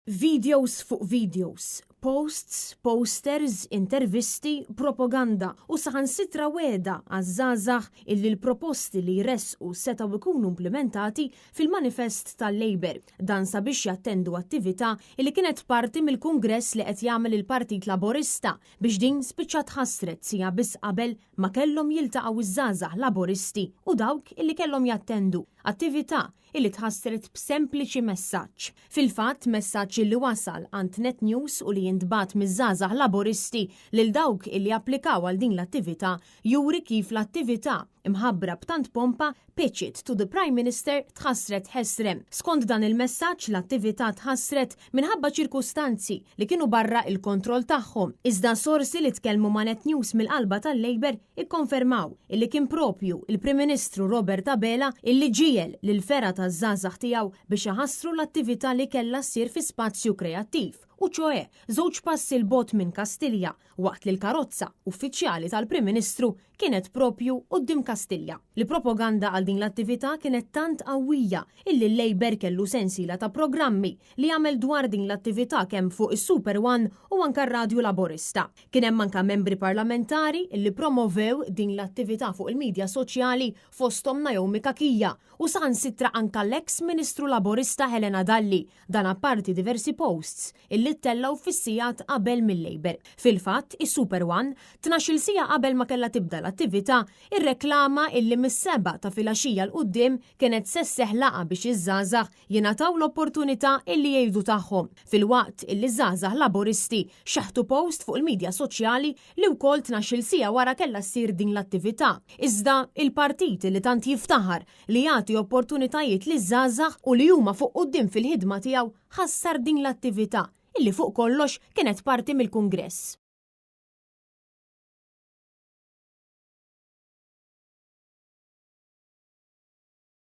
Videos fuq videos, posts, posters, intervisti, propaganda u saħansitra weda għaż-żgħażagħ illi l-proposti li jressqu setgħu jkunu implementati fil-manifest tal-Labor. Dan sabiex jattendu attività li kienet parti mill-Kungress li qed jagħmel il-Partit Laburista biex din spiċċat ħassret sija biss qabel ma kellhom jiltaqgħu iż-żgħażagħ Laburisti u dawk illi kellhom jattendu. Attività illi tħassret b'sempliċi messaġġ. Fil-fatt messaġġ illi wasal għand Net News u li jintbagħat miż-żgħażagħ Laburisti lil dawk illi applikaw għal din l-attività juri kif l-attività imħabbra b'tant pompa pitch it to the Prime Minister tħassret ħesrem. Skont dan il-messaġġ l-attività tħassret minħabba ċirkustanzi li kienu barra il-kontroll tagħhom. Iżda sorsi li tkellmu ma' Net News mill-qalba tal-Labor ikkonfermaw illi kien propju il-Prim Ministru Robert Abela illi ġiel lil fera taż-żgħażagħ tiegħu biex iħassru l-attività li kellha ssir fi spazju kreattiv. U ċoe, żewġ passi l-bot minn Kastilja waqt li l-karozza uffiċjali tal-Prim Ministru kienet propju quddiem Kastilja. L-propaganda għal din l-attività kienet tant qawwija illi l-Labor kellu sensiela ta' programmi li għamel dwar din l-attività kemm fuq is-Super One u anke r-Radju Laburista. Kien hemm anke membri parlamentari illi promovew din l-attività fuq il-medja soċjali fosthom Naomi Kakija u saħansitra anke l-eks Ministru Laburista Helena Dalli, dan apparti diversi posts illi ttellaw fis-sigħat qabel mill-Labor. Fil-fatt, is-Super One 12 sija qabel ma kellha tibda l-attività irreklama illi mis-7 ta' filgħaxija l quddiem kienet sesseħ laqa biex iż-żgħażagħ jingħataw l-opportunità illi jgħidu tagħhom. Filwaqt illi żgħażagħ Laburisti xaħtu post fuq il-medja soċjali li wkoll 12 sija wara kellha ssir din l-attività. Iżda il-partit li tant jiftaħar li jagħti opportunitajiet liż-żgħażagħ u li huma fuq quddiem fil-ħidma tiegħu ħassar din l-attività illi fuq kollox kienet parti mill-Kungress.